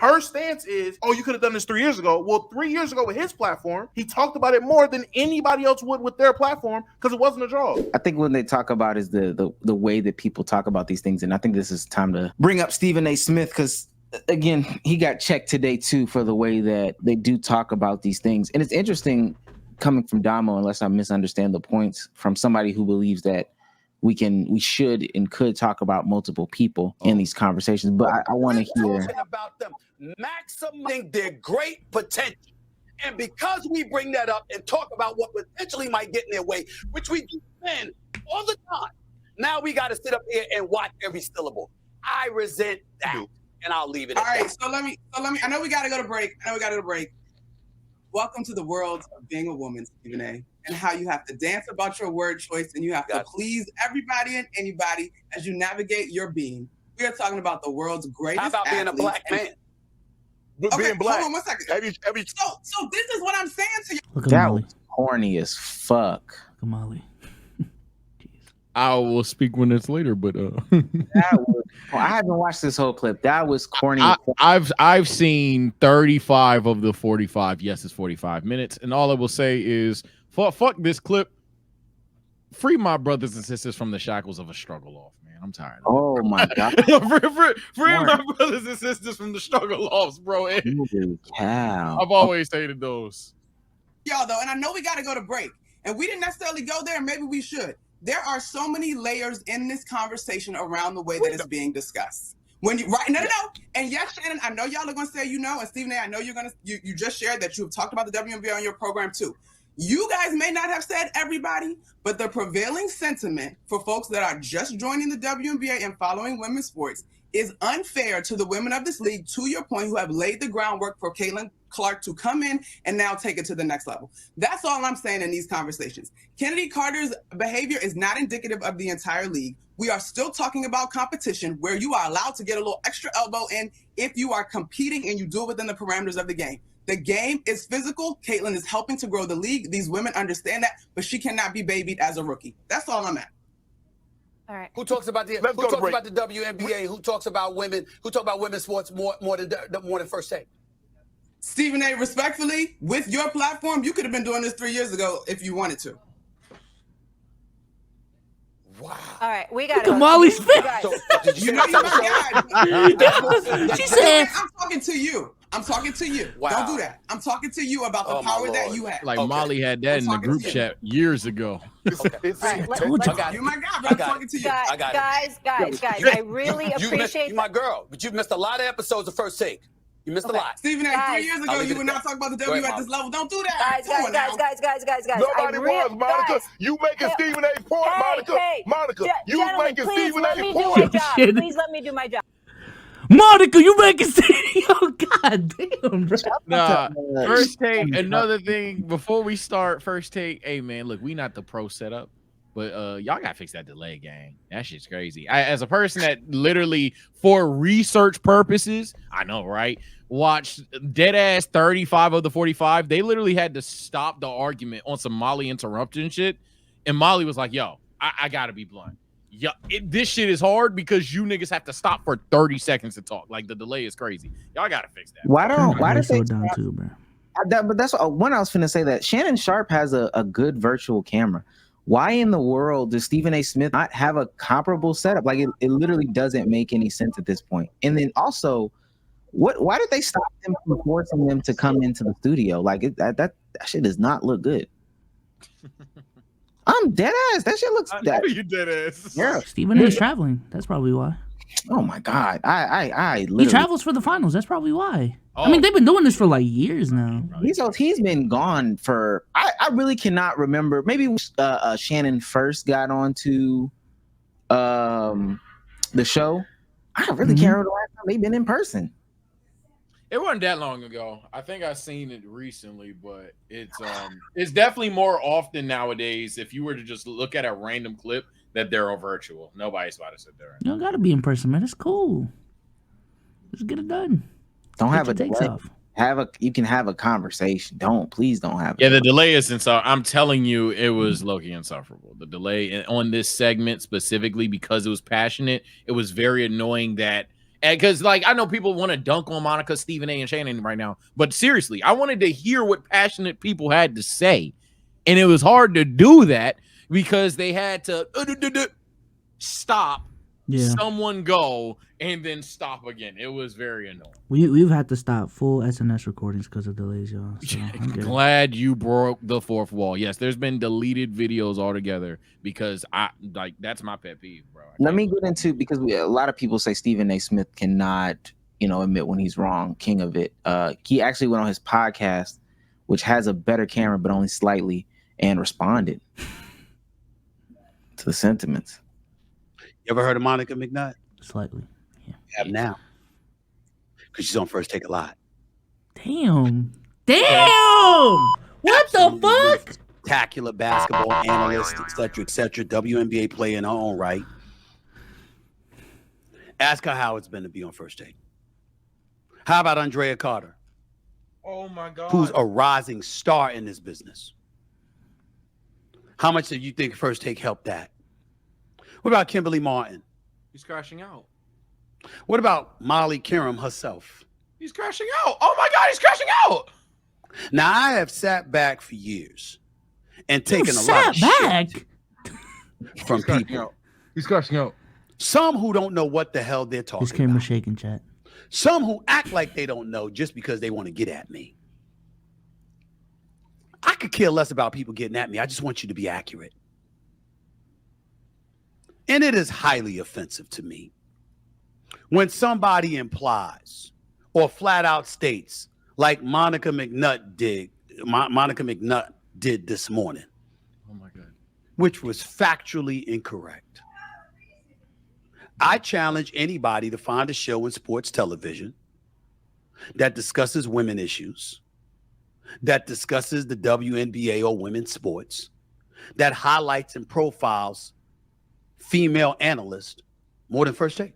Her stance is, oh, you could have done this 3 years ago. Well, 3 years ago with his platform, he talked about it more than anybody else would with their platform because it wasn't a draw. I think when they talk about is the way that people talk about these things, and I think this is time to bring up Stephen A. Smith because, again, he got checked today too for the way that they do talk about these things. And it's interesting coming from Damo, unless I misunderstand the points, from somebody who believes that we should and could talk about multiple people in these conversations. But I want to hear about them maximizing their great potential. And because we bring that up and talk about what potentially might get in their way, which we do then all the time, now we got to sit up here and watch every syllable. I resent that, and I'll leave it at that. All right, so let me. I know we got to go to break. Welcome to the world of being a woman, Stephen A., and how you have to dance about your word choice and you have to please everybody and anybody as you navigate your being. We are talking about the world's greatest. How about being a black man? Okay, being black. Hold on 1 second. So this is what I'm saying to you. that was corny as fuck. Look at Molly. I will speak when it's later, but I haven't watched this whole clip. That was corny. I've seen 35 of the 45. Yes, it's 45 minutes, and all I will say is fuck this clip. Free my brothers and sisters from the shackles of a struggle off, man. I'm tired. Oh my god. free my brothers and sisters from the struggle offs, bro. I've always hated those. Y'all though, and I know we got to go to break, and we didn't necessarily go there. Maybe we should. There are so many layers in this conversation around the way that it's being discussed. When you no. And yes, Shannon, I know y'all are going to say and Stephen A., I know you just shared that you have talked about the WNBA on your program too. You guys may not have said everybody, but the prevailing sentiment for folks that are just joining the WNBA and following women's sports is unfair to the women of this league, to your point, who have laid the groundwork for Caitlin Clark to come in and now take it to the next level. That's all I'm saying in these conversations. Kennedy Carter's behavior is not indicative of the entire league. We are still talking about competition where you are allowed to get a little extra elbow in if you are competing and you do it within the parameters of the game. The game is physical. Caitlin is helping to grow the league. These women understand that, but she cannot be babied as a rookie. That's all I'm at. All right. Who talks about the WNBA? Who talks about women? Who talk about women's sports more than First Take? Stephen A., respectfully, with your platform, you could have been doing this 3 years ago if you wanted to. Wow. All right, we got to Molly's face. You know you're my guy. She said, I'm talking to you. Wow. Don't do that. I'm talking to you about the power that you have. Like Molly had that in the group chat years ago. You're my guy, but I'm talking to you. Guys, I really appreciate you my girl, but you've missed a lot of episodes of First Take. You missed a lot. Stephen A., 3 years ago, you would not talk about the W at this level. Don't do that. Guys. Nobody was, Monica. You making Stephen A. point, Monica. Monica, you making Stephen A. point. Please let me do my job. Monica, you making oh god damn, bro. Nah, First Take, another thing before we start First Take, hey man, look, we not the pro setup, but y'all gotta fix that delay, gang. That shit's crazy. As a person that literally for research purposes, I know, right, watched dead ass 35 of the 45, they literally had to stop the argument on some Molly interruption shit, and Molly was like, yo, I gotta be blunt. Yeah, this shit is hard because you niggas have to stop for 30 seconds to talk. Like the delay is crazy. Y'all gotta fix that. Why does slow down too, bro? But that's one I was finna say, that Shannon Sharp has a good virtual camera. Why in the world does Stephen A. Smith not have a comparable setup? Like it literally doesn't make any sense at this point. And then also, why did they stop them from forcing them to come into the studio? Like that shit does not look good. I'm dead ass. That shit looks. You dead ass. Yeah. Stephen A.'s traveling. That's probably why. Oh my god. I literally. He travels for the finals. That's probably why. Oh. I mean, they've been doing this for like years now. He's been gone for. I really cannot remember. Maybe Shannon first got onto the show. I really can't remember the last time they've been in person. It wasn't that long ago. I think I've seen it recently, but it's definitely more often nowadays. If you were to just look at a random clip, that they're all virtual. Nobody's about to sit there. You don't gotta be in person, man. It's cool. Just get it done. Don't have a delay. You can have a conversation. Please don't have. Yeah, the delay is insufferable. I'm telling you, it was low-key insufferable. The delay on this segment specifically because it was passionate. It was very annoying that because like I know people want to dunk on Monica, Stephen A, and Shannon right now, but seriously, I wanted to hear what passionate people had to say, and it was hard to do that because they had to stop, someone go, and then stop again. It was very annoying. We've had to stop full SNS recordings because of delays, y'all. So I'm glad you broke the fourth wall. Yes, there's been deleted videos altogether because that's my pet peeve, bro. Let me get into, because a lot of people say Stephen A. Smith cannot, admit when he's wrong, king of it. He actually went on his podcast, which has a better camera, but only slightly, and responded to the sentiments. You ever heard of Monica McNutt? Slightly. Yeah. You have now. Because she's on First Take a lot. Damn. What the fuck? Spectacular basketball analyst, etc. WNBA player in her own right. Ask her how it's been to be on First Take. How about Andrea Carter? Oh my God. Who's a rising star in this business? How much do you think First Take helped that? What about Kimberly Martin? He's crashing out. What about Molly Kiram herself? He's crashing out. Oh my God, he's crashing out. Now, I have sat back for years and taken a lot of shit from people. He's crashing out. Some who don't know what the hell they're talking His camera about. shaking, chat. Some who act like they don't know just because they want to get at me. I could care less about people getting at me. I just want you to be accurate. And it is highly offensive to me when somebody implies or flat out states, like Monica McNutt did this morning. Oh my God. Which was factually incorrect. I challenge anybody to find a show in sports television that discusses women issues, that discusses the WNBA or women's sports, that highlights and profiles female analysts more than First Take.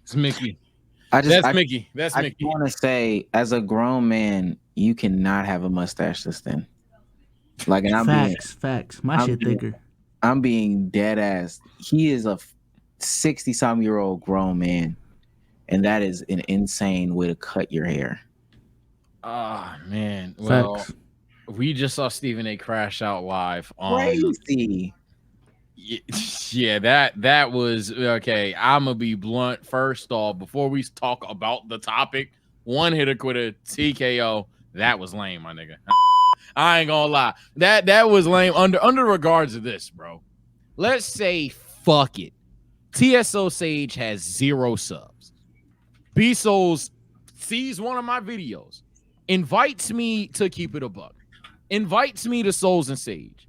It's Mickey. That's Mickey. I want to say, as a grown man, you cannot have a mustache this thin. Like, and Facts. My shit thicker. I'm being dead ass. He is a 60-some-year-old grown man, and that is an insane way to cut your hair. Ah, man. Well, Facts. we just saw Stephen A. crash out live on Crazy. Yeah, that was okay. I'm gonna be blunt. First off, before we talk about the topic, one hitter quitter, TKO. That was lame, my nigga. I ain't gonna lie. That was lame. Under regards to this, bro. Let's say fuck it. TSO Sage has 0 subs. B-Souls sees one of my videos, invites me to keep it a buck, invites me to Souls and Sage.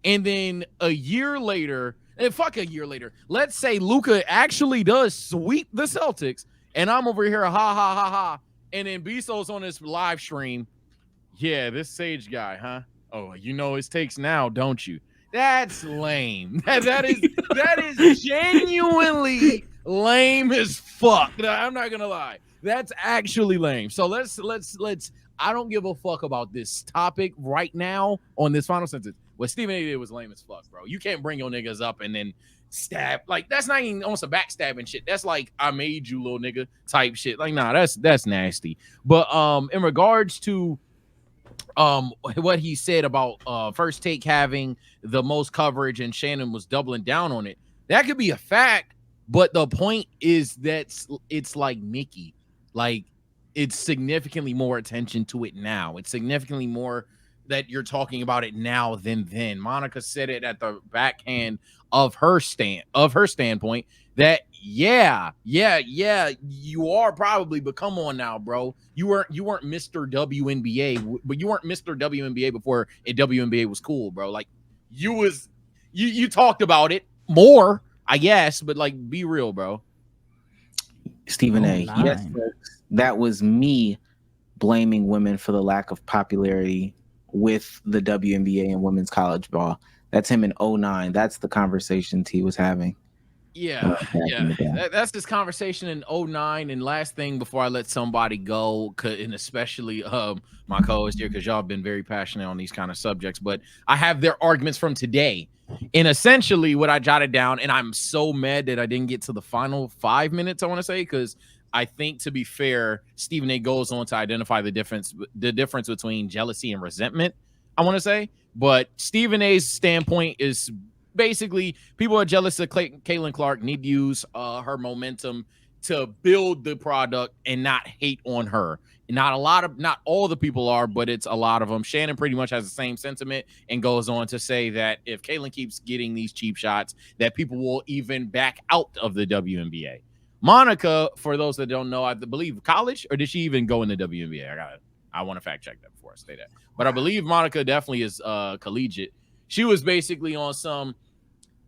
And then a year later, let's say Luka actually does sweep the Celtics, and I'm over here, ha. And then B-Souls on this live stream, yeah, this Sage guy, huh? Oh, you know his takes now, don't you? That's lame. That is genuinely lame as fuck. I'm not gonna lie. That's actually lame. So let's. I don't give a fuck about this topic right now on this final sentence. What Stephen A. did was lame as fuck, bro. You can't bring your niggas up and then stab. Like, that's not even on some backstabbing shit. That's like, I made you, little nigga type shit. Like, nah, that's nasty. But in regards to what he said about First Take having the most coverage and Shannon was doubling down on it, that could be a fact. But the point is that it's like Mickey. Like, it's significantly more attention to it now. It's significantly more that you're talking about it now than then. Monica said it at the backhand of her standpoint that yeah, you are probably, but come on now, bro. You weren't Mr. WNBA, but you weren't Mr. WNBA before WNBA was cool, bro. Like, you talked about it more, I guess, but like, be real, bro. Stephen A. Yes, that was me blaming women for the lack of popularity with the WNBA and women's college ball. That's him in 2009. That's the conversations he was having. Yeah, yeah. That's this conversation in 09. And last thing before I let somebody go, and especially my co-host here, because y'all have been very passionate on these kind of subjects, but I have their arguments from today. And essentially what I jotted down, and I'm so mad that I didn't get to the final 5 minutes, I want to say, because I think, to be fair, Stephen A goes on to identify the difference between jealousy and resentment, I want to say. But Stephen A's standpoint is basically people are jealous of Caitlin Clark, need to use her momentum to build the product and not hate on her. Not all the people are, but it's a lot of them. Shannon pretty much has the same sentiment and goes on to say that if Caitlin keeps getting these cheap shots, that people will even back out of the WNBA. Monica, for those that don't know, I believe college, or did she even go in the WNBA? I want to fact check that before I say that. But I believe Monica definitely is collegiate. She was basically on some,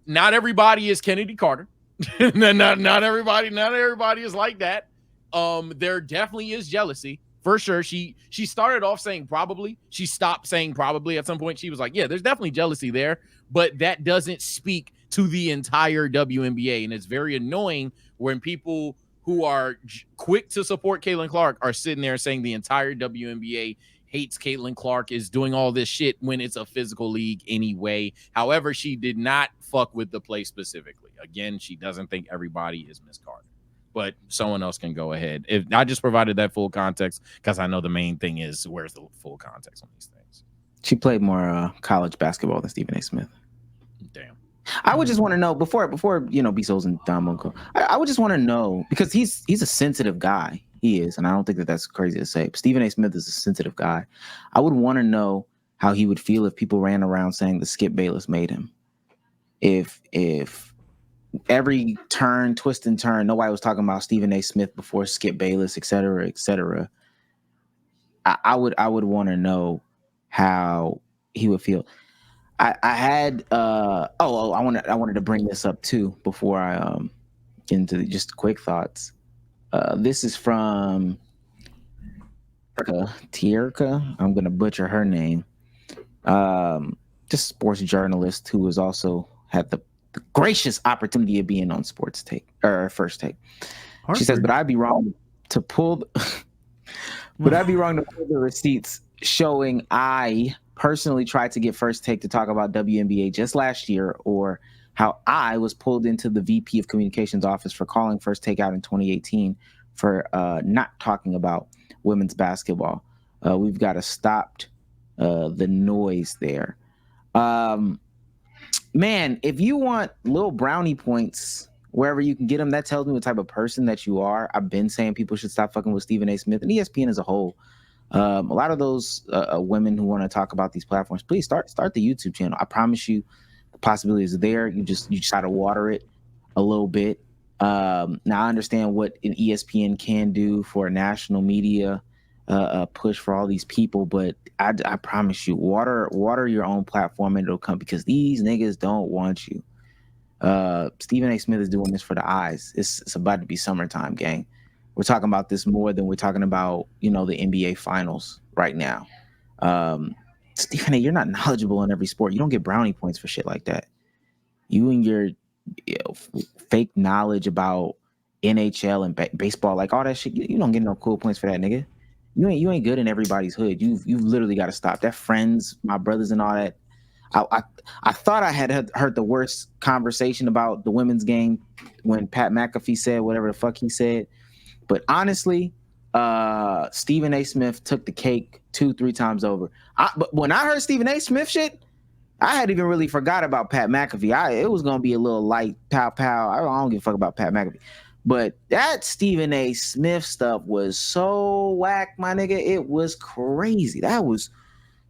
not everybody is Kennedy Carter. not everybody is like that. There definitely is jealousy. For sure. She started off saying probably. She stopped saying probably at some point. She was like, yeah, there's definitely jealousy there, but that doesn't speak to the entire WNBA. And it's very annoying when people who are quick to support Caitlin Clark are sitting there saying the entire WNBA hates Caitlin Clark, is doing all this shit when it's a physical league anyway. However, she did not fuck with the play specifically. Again, she doesn't think everybody is Miss Carter. But someone else can go ahead. If I just provided that full context, because I know the main thing is where's the full context on these things. She played more college basketball than Stephen A. Smith. Damn. I would just want to know before Bezos and Dom. I would just want to know, because he's a sensitive guy. He is, and I don't think that's crazy to say. But Stephen A. Smith is a sensitive guy. I would want to know how he would feel if people ran around saying that Skip Bayless made him. If every twist and turn, nobody was talking about Stephen A. Smith before Skip Bayless, et cetera, et cetera. I would want to know how he would feel. I wanted to bring this up too before I get into just quick thoughts. This is from Tierka. I'm gonna butcher her name. Just sports journalist who has also had the gracious opportunity of being on Sports Take or First Take. She says, "But I'd be wrong to pull the receipts showing I personally tried to get First Take to talk about WNBA just last year, or how I was pulled into the VP of Communications office for calling First Take out in 2018 for not talking about women's basketball. We've got to stop the noise there." Man, if you want little brownie points wherever you can get them, that tells me what type of person that you are. I've been saying people should stop fucking with Stephen A. Smith and ESPN as a whole. A lot of those women who want to talk about these platforms, please start the YouTube channel. I promise you the possibility is there. You just try to water it a little bit. Now I understand what an ESPN can do for a national media push for all these people, but I promise you, water your own platform and it'll come, because these niggas don't want you. Stephen A. Smith is doing this for the eyes. It's about to be summertime, gang. We're talking about this more than we're talking about, the NBA finals right now. Stephen A., you're not knowledgeable in every sport. You don't get brownie points for shit like that. You and your fake knowledge about NHL and baseball, like all that shit, you don't get no cool points for that, nigga. You ain't good in everybody's hood. You've literally got to stop. That friends, my brothers, and all that. I thought I had heard the worst conversation about the women's game when Pat McAfee said whatever the fuck he said. But honestly, Stephen A. Smith took the cake 2-3 times over. But when I heard Stephen A. Smith shit, I had even really forgot about Pat McAfee. It was gonna be a little light pow. I don't give a fuck about Pat McAfee. But that Stephen A. Smith stuff was so whack, my nigga. It was crazy. That was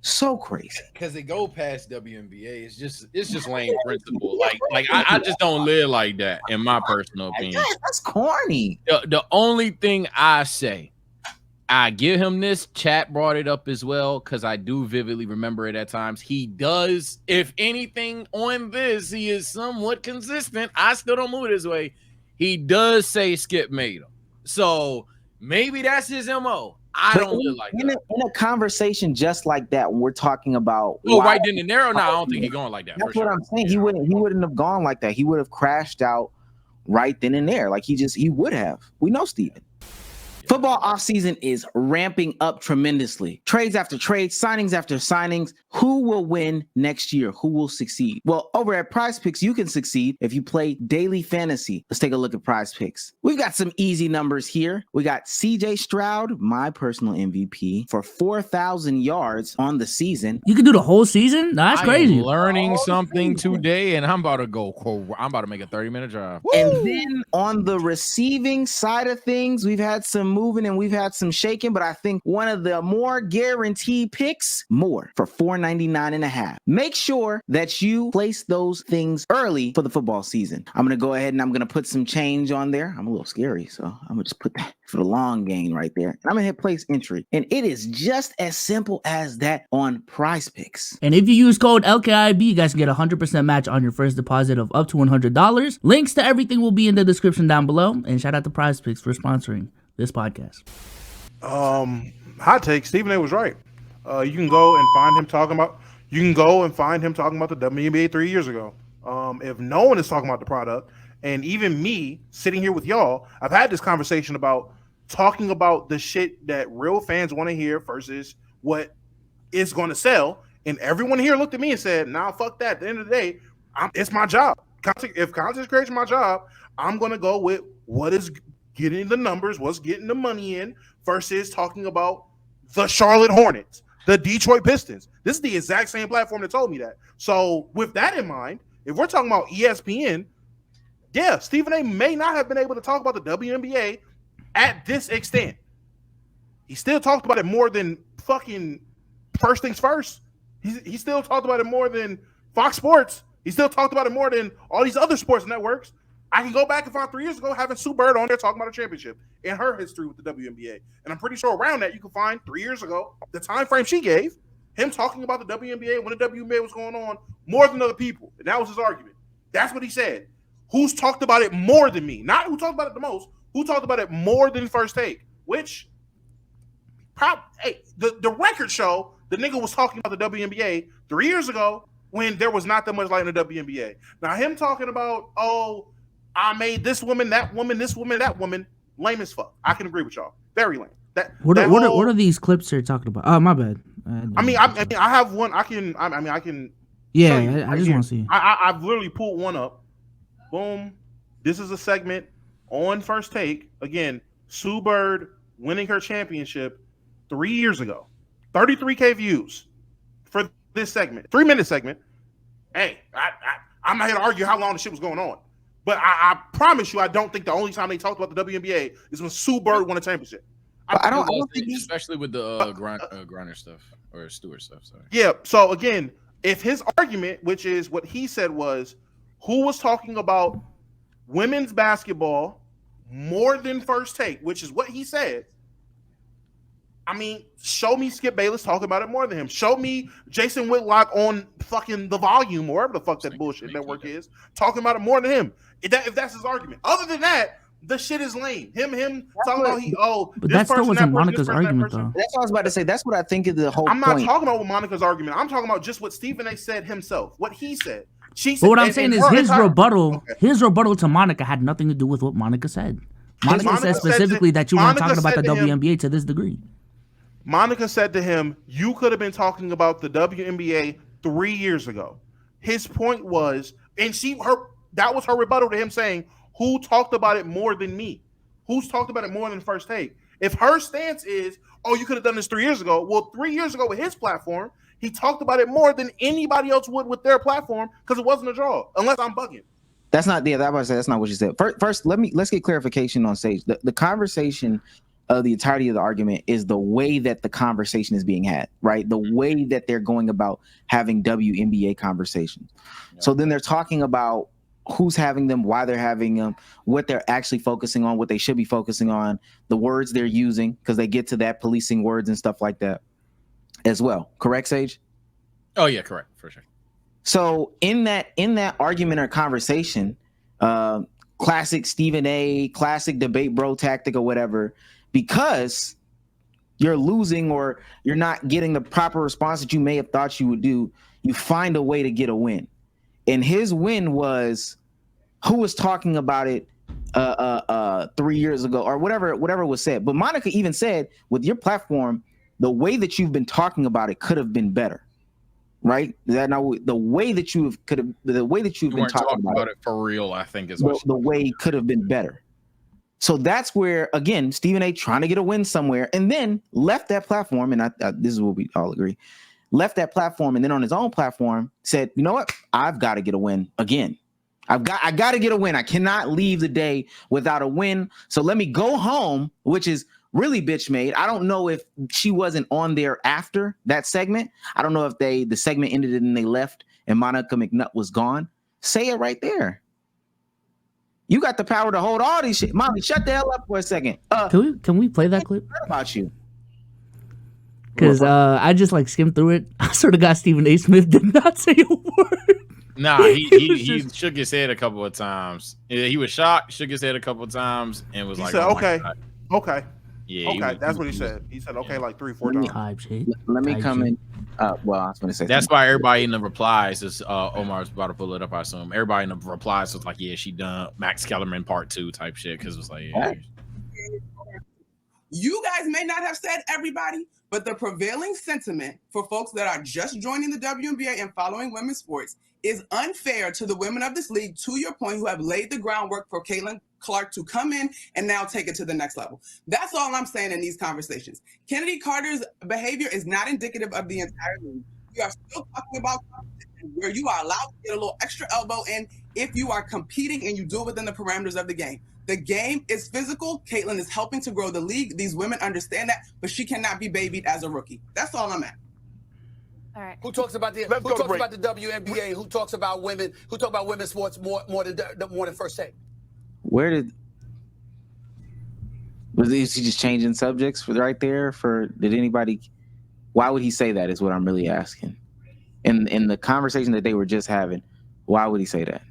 so crazy. Because it go past WNBA. It's just lame principle. Like I just don't live like that, in my personal opinion. That's corny. The only thing I say, I give him this. Chat brought it up as well, because I do vividly remember it at times. He does, if anything on this, he is somewhat consistent. I still don't move this way. He does say Skip made him. So maybe that's his MO. I don't live like that. In a conversation just like that, when we're talking about right then and there, no, I don't think he's going like that. That's what I'm saying. He wouldn't have gone like that. He would have crashed out right then and there. Like he would have. We know Steven. Football offseason is ramping up tremendously. Trades after trades, signings after signings. Who will win next year? Who will succeed? Well, over at Prize Picks, you can succeed if you play daily fantasy. Let's take a look at Prize Picks. We've got some easy numbers here. We got CJ Stroud, my personal MVP, for 4,000 yards on the season. You can do the whole season? No, that's crazy. I'm learning something today, and I'm about to make a 30-minute drive. And then on the receiving side of things, we've had some moving and we've had some shaking, but I think one of the more guaranteed picks, more for $4.99.5. Make sure that you place those things early for the football season. I'm going to go ahead and I'm going to put some change on there. I'm a little scary, so I'm going to just put that for the long game right there. And I'm going to hit place entry. And it is just as simple as that on Prize Picks. And if you use code LKIB, you guys can get a 100% match on your first deposit of up to $100. Links to everything will be in the description down below. And shout out to Prize Picks for sponsoring this podcast. Hot take. Stephen A was right. You can go and find him talking about the WNBA 3 years ago. If no one is talking about the product, and even me sitting here with y'all, I've had this conversation about talking about the shit that real fans want to hear versus what is going to sell. And everyone here looked at me and said, "Nah, fuck that." At the end of the day, it's my job. If content creation is my job, I'm going to go with what is getting the numbers, what's getting the money in, versus talking about the Charlotte Hornets, the Detroit Pistons. This is the exact same platform that told me that. So with that in mind, if we're talking about ESPN, yeah, Stephen A may not have been able to talk about the WNBA at this extent. He still talked about it more than fucking First Things First. He still talked about it more than Fox Sports. He still talked about it more than all these other sports networks. I can go back and find 3 years ago having Sue Bird on there talking about a championship and her history with the WNBA. And I'm pretty sure around that you can find 3 years ago, the time frame she gave, him talking about the WNBA when the WNBA was going on more than other people. And that was his argument. That's what he said. Who's talked about it more than me? Not who talked about it the most. Who talked about it more than First Take? Which, the record show, the nigga was talking about the WNBA 3 years ago when there was not that much light in the WNBA. Now him talking about, I made this woman, that woman, this woman, that woman, lame as fuck. I can agree with y'all. Very lame. What are these clips you're talking about? Oh, my bad. I have one. I can. Yeah, I just want to see. I've literally pulled one up. Boom. This is a segment on First Take. Again, Sue Bird winning her championship 3 years ago. 33K views for this segment. 3-minute segment. Hey, I'm not here to argue how long the shit was going on. But I promise you, I don't think the only time they talked about the WNBA is when Sue Bird won a championship. I don't think, especially with the Griner stuff or Stewart stuff. Sorry. Yeah. So again, if his argument, which is what he said, was who was talking about women's basketball more than First Take, which is what he said. I mean, show me Skip Bayless talking about it more than him. Show me Jason Whitlock on fucking The Volume or wherever the fuck that bullshit network is talking about it more than him. If that's his argument. Other than that, the shit is lame. Him talking about But that still wasn't Monica's argument, though. That's what I was about to say. That's what I think is the whole I'm point. not talking about Monica's argument. I'm talking about just what Stephen A said himself. What he said. She said. But what I'm saying is his rebuttal to Monica had nothing to do with what Monica said. Monica said specifically that you weren't talking about the WNBA to this degree. Monica said to him, "You could have been talking about the WNBA 3 years ago." His point was, and that was her rebuttal to him saying, "Who talked about it more than me? Who's talked about it more than First Take?" If her stance is, "Oh, you could have done this 3 years ago," well, 3 years ago with his platform, he talked about it more than anybody else would with their platform because it wasn't a draw. Unless I'm bugging. That's not. Yeah, that's not what you said. First, let's get clarification on stage. The conversation. The entirety of the argument is the way that the conversation is being had, right? The way that they're going about having WNBA conversations. Yeah. So then they're talking about who's having them, why they're having them, what they're actually focusing on, what they should be focusing on, the words they're using, because they get to that policing words and stuff like that as well. Correct, Sage? Oh yeah, correct, for sure. So in that argument or conversation, classic Stephen A, classic debate bro tactic or whatever, because you're losing or you're not getting the proper response that you may have thought you would do, you find a way to get a win. And his win was who was talking about it 3 years ago or whatever was said. But Monica even said, with your platform, the way that you've been talking about it could have been better, right? That now the way that you've been talking about it for real, I think is the way could have been better. So that's where, again, Stephen A. trying to get a win somewhere, and then left that platform. And I this is what we all agree. Left that platform, and then on his own platform said, "You know what? I've got to get a win again. I got to get a win. I cannot leave the day without a win. So let me go home," which is really bitch made. I don't know if she wasn't on there after that segment. I don't know if the segment ended and they left and Monica McNutt was gone. Say it right there. You got the power to hold all these shit. Molly, shut the hell up for a second. Can we play that clip? What about you? Because I just like skimmed through it. I sort of got Stephen A. Smith did not say a word. Nah, he shook his head a couple of times. He was shocked, shook his head a couple of times, and was like, said, oh okay. Yeah, Okay, that's what he said. He said, okay, like 3-4 times. Let me come in. Well, I was going to say that's why everybody in the replies is Omar's about to pull it up, I assume. Everybody in the replies was like, yeah, she done Max Kellerman part 2 type shit, because it was like, yeah. You guys may not have said everybody, but the prevailing sentiment for folks that are just joining the WNBA and following women's sports is unfair to the women of this league, to your point, who have laid the groundwork for Caitlin Clark to come in and now take it to the next level. That's all I'm saying in these conversations. Kennedy Carter's behavior is not indicative of the entire league. We are still talking about where you are allowed to get a little extra elbow in if you are competing and you do it within the parameters of the game. The game is physical. Caitlin is helping to grow the league. These women understand that, but she cannot be babied as a rookie. That's all I'm at. All right. Who talks about the WNBA? Who talks about women? Who talk about women's sports more than First Take? Was he just changing subjects for right there? Did anybody? Why would he say that? Is what I'm really asking. In the conversation that they were just having, why would he say that?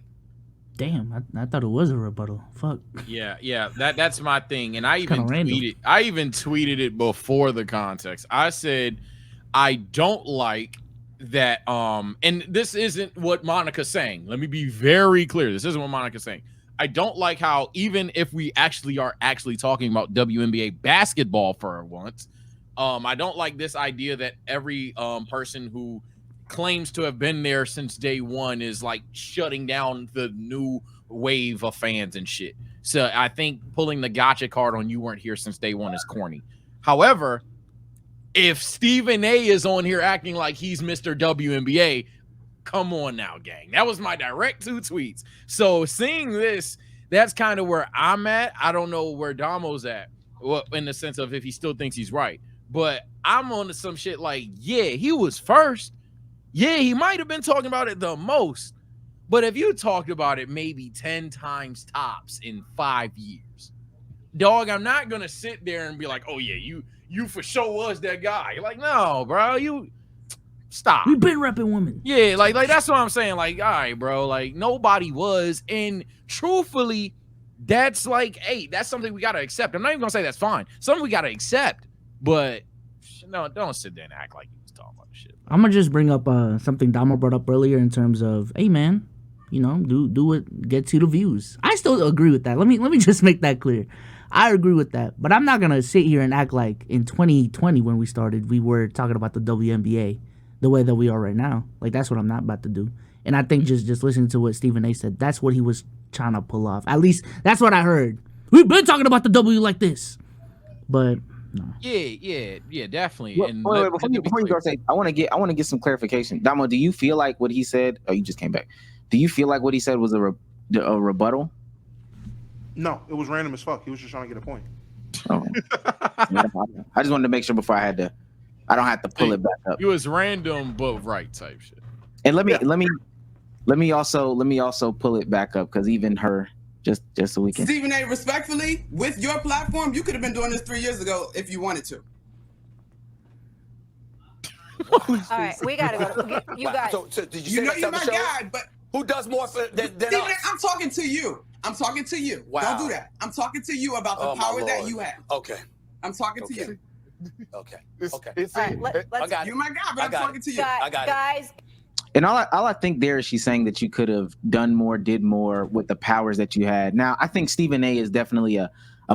Damn, I thought it was a rebuttal. Fuck. Yeah. That's my thing, and I even tweeted it before the context. I said, I don't like that. And this isn't what Monica's saying. Let me be very clear. This isn't what Monica's saying. I don't like how, even if we are talking about WNBA basketball for once, I don't like this idea that every person who claims to have been there since day one is like shutting down the new wave of fans and shit. So I think pulling the gotcha card on you weren't here since day one is corny. However, if Stephen A is on here acting like he's Mr. WNBA, come on now, gang. That was my direct 2 tweets. So seeing this, that's kind of where I'm at. I don't know where Damo's at, well, in the sense of if he still thinks he's right. But I'm on to some shit like, yeah, he was first. Yeah, he might have been talking about it the most. But if you talked about it maybe 10 times tops in 5 years, dog, I'm not going to sit there and be like, oh, yeah, you for sure was that guy. You're like, no, bro, you stop. We've been repping women. Yeah, like that's what I'm saying. Like, all right, bro, like nobody was. And truthfully, that's like, hey, that's something we got to accept. I'm not even going to say that's fine. Something we got to accept. But no, don't sit there and act like you was talking about shit. I'm going to just bring up something Damo brought up earlier in terms of, hey, man, you know, do what gets you the views. I still agree with that. Let me just make that clear. I agree with that, but I'm not gonna sit here and act like in 2020 when we started we were talking about the WNBA the way that we are right now. Like that's what I'm not about to do. And I think just listening to what Stephen A said, that's what he was trying to pull off. At least that's what I heard. We've been talking about the W like this, but no. Yeah, definitely. Well, and before you go, say I want to get some clarification. Damo, do you feel like what he said? Oh, you just came back. Do you feel like what he said was a rebuttal? No, it was random as fuck. He was just trying to get a point. Oh. I just wanted to make sure before I don't have to pull it back up. It was random but right type shit. And let me also pull it back up because even her just so we can. Stephen A, respectfully, with your platform, you could have been doing this 3 years ago if you wanted to. All right, we gotta go. You guys. So did you know say you're my guy, but who does more than Stephen us? A, I'm talking to you. Wow. Don't do that. I'm talking to you about the power that you have. Okay. I'm talking to you. Okay. All right, let's, I got You're my guy, but I'm talking to you. I got guys. And all I think there is she's saying that you could have done more, did more with the powers that you had. Now, I think Stephen A is definitely a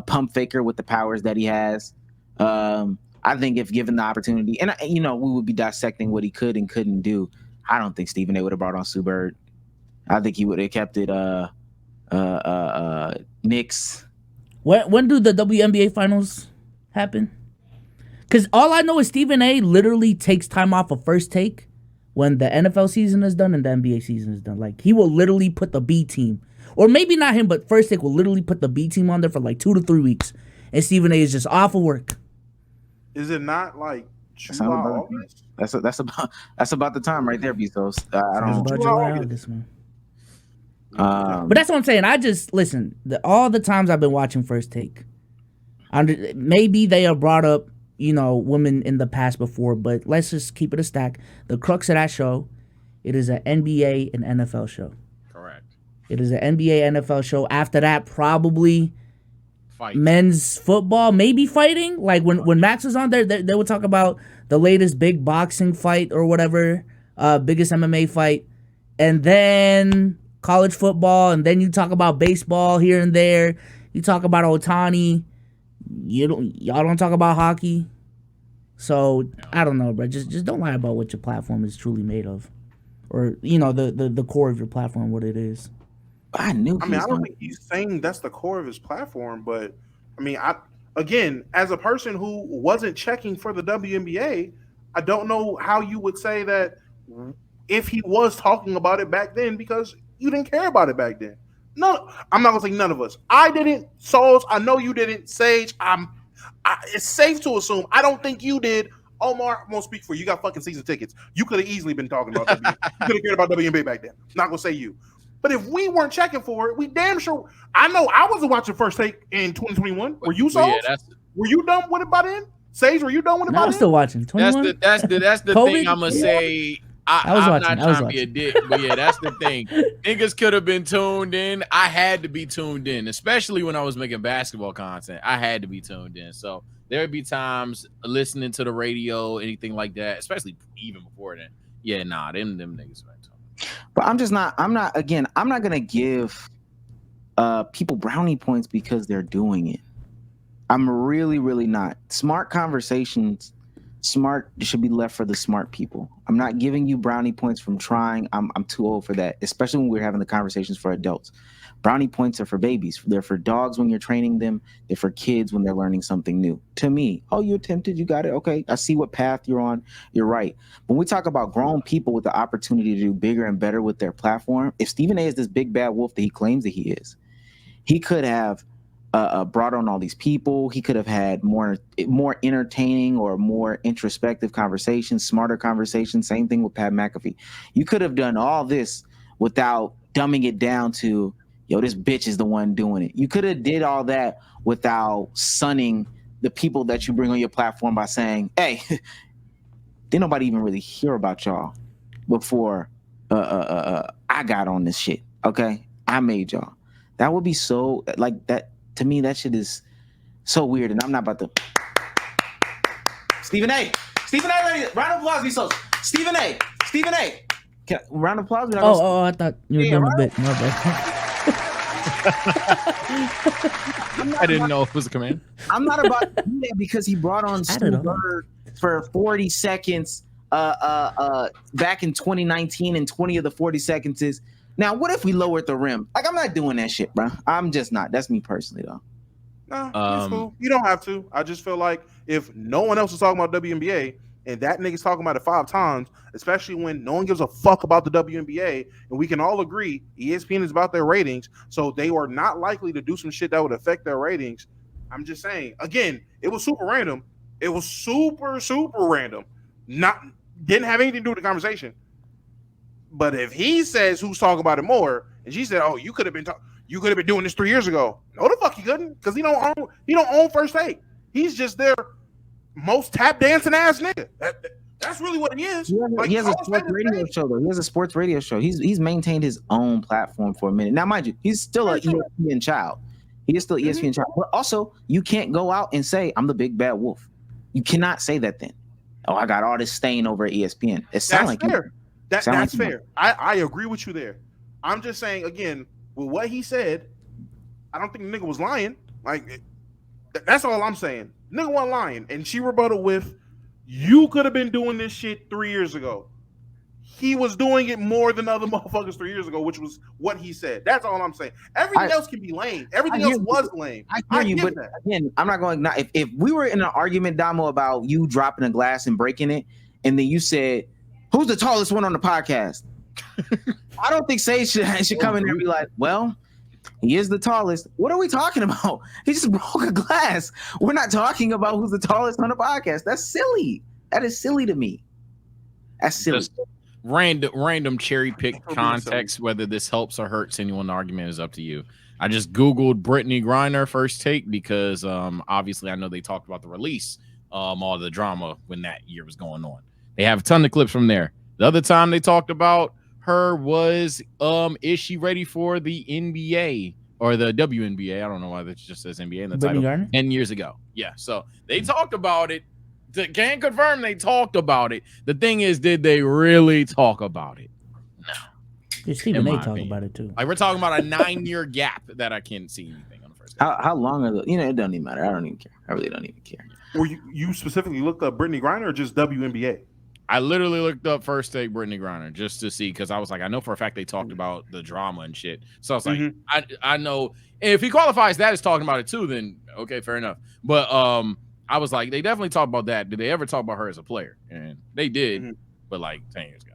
pump faker with the powers that he has. I think if given the opportunity, and we would be dissecting what he could and couldn't do. I don't think Stephen A would have brought on Sue Bird. I think he would have kept it Knicks. When do the WNBA finals happen? Because all I know is Stephen A literally takes time off of First Take when the NFL season is done and the NBA season is done. Like, he will literally put the B team, or maybe not him, but First Take will literally put the B team on there for like 2 to 3 weeks, and Stephen A is just off of work. Is it not like July, August? That's about the time right there, Bezos. I don't about July, August, man. But that's what I'm saying. I just listen. All the times I've been watching First Take, maybe they have brought up women in the past before, but let's just keep it a stack. The crux of that show, it is an NBA and NFL show. Correct. It is an NBA NFL show. After that, probably fight. Men's football, maybe fighting. Like when Max was on there, they would talk about the latest big boxing fight or whatever, biggest MMA fight, and then college football, and then you talk about baseball here and there. You talk about Ohtani. Y'all don't talk about hockey. So I don't know, bro. Just don't lie about what your platform is truly made of, or the core of your platform, what it is. I don't think he's saying that's the core of his platform, but again, as a person who wasn't checking for the WNBA, I don't know how you would say that if he was talking about it back then, because you didn't care about it back then. No, I'm not gonna say none of us. I didn't. Souls, I know you didn't. Sage, it's safe to assume I don't think you did. Omar, I won't speak for you. You got fucking season tickets. You could have easily been talking about WNBA. You could have cared about WNBA back then. Not gonna say you. But if we weren't checking for it, we damn sure. I know I wasn't watching First Take in 2021. Were you, Souls? Yeah, were you done with it by then? Sage, were you done with it by then? I'm still watching. 21? That's the thing I'm gonna say. I'm not trying to be a dick, but yeah, that's the thing. Niggas could have been tuned in. I had to be tuned in, especially when I was making basketball content. I had to be tuned in. So there would be times listening to the radio, anything like that, especially even before then. Yeah, nah, them niggas went. But I'm not gonna give people brownie points because they're doing it. I'm really, really not. Smart conversations. Smart should be left for the smart people. I'm not giving you brownie points from trying. I'm too old for that, especially when we're having the conversations for adults. Brownie points are for babies. They're for dogs when you're training them. They're for kids when they're learning something new. To me, you attempted, you got it. Okay, I see what path you're on. You're right. When we talk about grown people with the opportunity to do bigger and better with their platform, if Stephen A is this big bad wolf that he claims that he is, he could have brought on all these people. He could have had more entertaining or more introspective conversations, smarter conversations. Same thing with Pat McAfee. You could have done all this without dumbing it down to, this bitch is the one doing it. You could have did all that without sunning the people that you bring on your platform by saying, hey, didn't nobody even really hear about y'all before I got on this shit. Okay, I made y'all. That would be so like that. To me, that shit is so weird, and I'm not about to. Stephen A. Round of applause, Bezos. Stephen A. Round of applause. I thought you were doing a bit. My bad. I didn't know it was a command. I'm not about to do that because he brought on Stu Bird for 40 seconds back in 2019, and 20 of the 40 seconds is. Now, what if we lowered the rim? Like, I'm not doing that shit, bro. I'm just not. That's me personally, though. No, it's cool. You don't have to. I just feel like if no one else is talking about WNBA and that nigga's talking about it 5 times, especially when no one gives a fuck about the WNBA, and we can all agree ESPN is about their ratings, so they are not likely to do some shit that would affect their ratings. I'm just saying. Again, it was super random. It was super, super random. Didn't have anything to do with the conversation. But if he says who's talking about it more, and she said, "Oh, you could have been doing this 3 years ago." No, the fuck he couldn't, because he don't own First Take. He's just their most tap dancing ass nigga. That's really what he is. He has a sports radio show though. He has a sports radio show. He's maintained his own platform for a minute. Now, mind you, he's still an ESPN child. He is still an ESPN child. But also, you can't go out and say I'm the big bad wolf. You cannot say that then. Oh, I got all this stain over at ESPN. It sounds like fair. That's fair. I agree with you there. I'm just saying again, with what he said, I don't think the nigga was lying. Like that's all I'm saying. Nigga wasn't lying, and she rebutted with, "You could have been doing this shit 3 years ago." He was doing it more than other motherfuckers 3 years ago, which was what he said. That's all I'm saying. Everything else can be lame. Everything else was lame. I hear you, but again, I'm not going to. If we were in an argument, Damo, about you dropping a glass and breaking it, and then you said, "Who's the tallest one on the podcast?" I don't think Sage should come in there and be like, "Well, he is the tallest." What are we talking about? He just broke a glass. We're not talking about who's the tallest on the podcast. That's silly. That is silly to me. That's silly. Just random cherry pick context. Whether this helps or hurts anyone in the argument is up to you. I just Googled Brittany Griner first take because obviously I know they talked about the release, all the drama when that year was going on. They have a ton of clips from there. The other time they talked about her was is she ready for the NBA or the WNBA? I don't know why that just says NBA in the Brittany title. Griner? 10 years ago. Yeah, so they talked about it. Can't confirm they talked about it. The thing is, did they really talk about it? No. Yeah, Stephen A. talk about it too. Like we're talking about a 9-year gap that I can't see anything on the first. How long are the? It doesn't even matter. I don't even care. I really don't even care. Or you specifically looked up Brittany Griner or just WNBA? I literally looked up first take Brittany Griner just to see because I was like, I know for a fact they talked about the drama and shit. So I was like, I know if he qualifies that as talking about it too, then okay, fair enough. But I was like, they definitely talked about that. Did they ever talk about her as a player? And they did, but like 10 years ago.